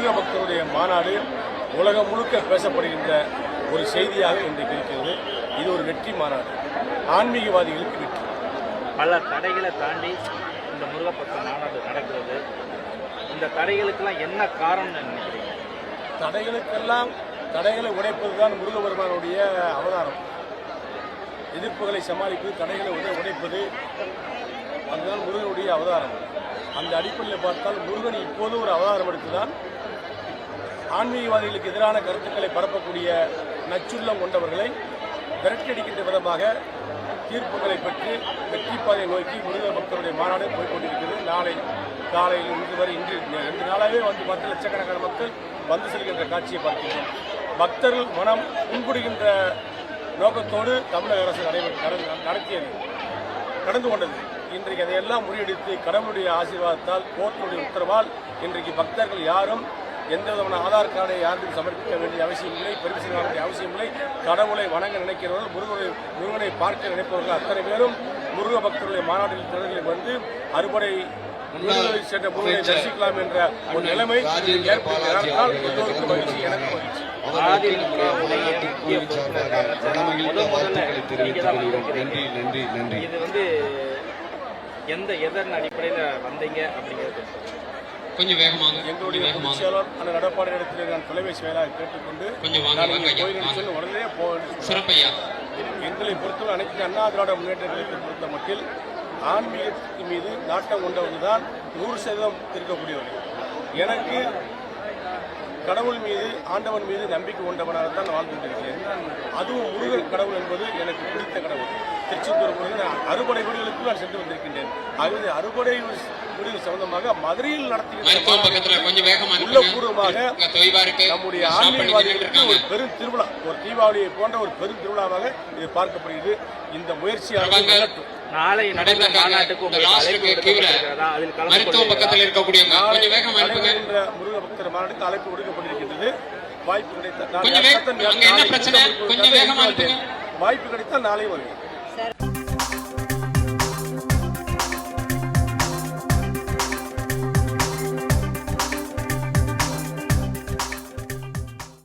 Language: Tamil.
முருக பக்தருடைய மாநாடு உலகம் முழுக்க பேசப்படுகின்ற ஒரு செய்தியாக இன்றைக்கு இருக்கிறது. இது ஒரு வெற்றி மாநாடு, ஆன்மீகவாதிகளுக்கு வெற்றி. பல தடைகளை தாண்டி இந்த முருகப்பக்த மாநாடு நடக்கிறது. இந்த தடைகளுக்கெல்லாம் என்ன காரணம் நினைக்கிறீங்க? தடைகளை உடைப்பதுதான் முருகபெருமானுடைய அவதாரம். எதிர்ப்புகளை சமாளிப்பது, தடைகளை உடைப்பது, அதுதான் முருகனுடைய அவதாரம். அந்த அடிப்படையில் பார்த்தால் முருகன் இப்போது ஒரு அவதாரம் எடுத்துதான் ஆன்மீகவாதிகளுக்கு எதிரான கருத்துக்களை பரப்பக்கூடிய நச்சுள்ளம் கொண்டவர்களை விரட்டடிக்கின்ற விதமாக தீர்ப்புகளை பெற்று வெற்றி பாதையை நோக்கி முருக பக்தருடைய மாநாடு போய்கொண்டிருக்கிறது. நாளை காலையில் இன்று வரை 2 நாளாகவே 10 லட்சக்கணக்கான மக்கள் வந்து செல்கின்ற காட்சியை பார்க்கின்றோம். பக்தர்கள் மனம் புண்படுகின்ற நோக்கத்தோடு தமிழக அரசு நடந்து கொண்டது. இன்றைக்கு அதையெல்லாம் முறியடித்து கடவுளுடைய ஆசீர்வாதத்தால், கோர்ட்டுடைய உத்தரவால் இன்றைக்கு பக்தர்கள் யாரும் எந்த விதமான ஆதார் கார்டை யாருக்கும் சமர்ப்பிக்க வேண்டிய அவசியம் இல்லை, பெருமிஷன் வேண்டிய அவசியம் இல்லை. கடவுளை வணங்க நினைக்கிறவர்கள், முருகனை பார்க்க நினைப்பவர்கள் அத்தனை பேரும் முருக பக்தருடைய மாநாட்டில் திறனில் வந்து அறுபடை சென்ற முருகனை தரிசிக்கலாம் என்ற ஒரு நிலைமை ஏற்பட்டால் எல்லோருக்கும் மகிழ்ச்சி, எனக்கு மகிழ்ச்சி. எதன் அடிப்படையில் வந்தீங்க அப்படிங்கிறது கொஞ்சம் வேகமாக எங்களுடைய பொதுச்செயலாளர் அந்த நடப்பாடு இடத்தில் நான் தொலைபேசி வேலையாக கேட்டுக்கொண்டு உடனே சிறப்பையா. எங்களை பொறுத்தவரை அனைத்து அண்ணா திராவிட முன்னேற்ற கழகத்தை பொறுத்த மட்டில் ஆன்மீகத்தின் மீது நாட்டம் கொண்டவர்கள் தான் 100% இருக்கக்கூடியவர்கள். எனக்கு கடவுள் மீது, ஆண்டவன் மீது நம்பிக்கை கொண்டவனாக தான் நான் வாழ்ந்து கொண்டிருக்கிறேன். அதுவும் முருகன் கடவுள் என்பது எனக்கு பிடித்த கடவுள். திருச்செந்தூர் முருகன் அறுபடை வீடுகளுக்கு நான் சென்று வந்திருக்கின்றேன். ஆகவே அறுபடை வீடுகள் சம்பந்தமாக மதுரையில் நடத்துகின்ற உள்ளபூர்வமாக நம்முடைய ஆன்மீகவாதிகளுக்கு ஒரு பெரும் திருவிழா, ஒரு தீபாவளியை போன்ற ஒரு பெரும் திருவிழாவாக இது பார்க்கப்படுகிறது. இந்த முயற்சியாக நாளை நடைபெற மாநாட்டுக்கு முருக பக்தர் மாநாட்டுக்கு அழைப்பு கொடுக்கப்பட்டிருக்கின்றது. வாய்ப்பு கிடைத்தால் நாளை வருவேன்.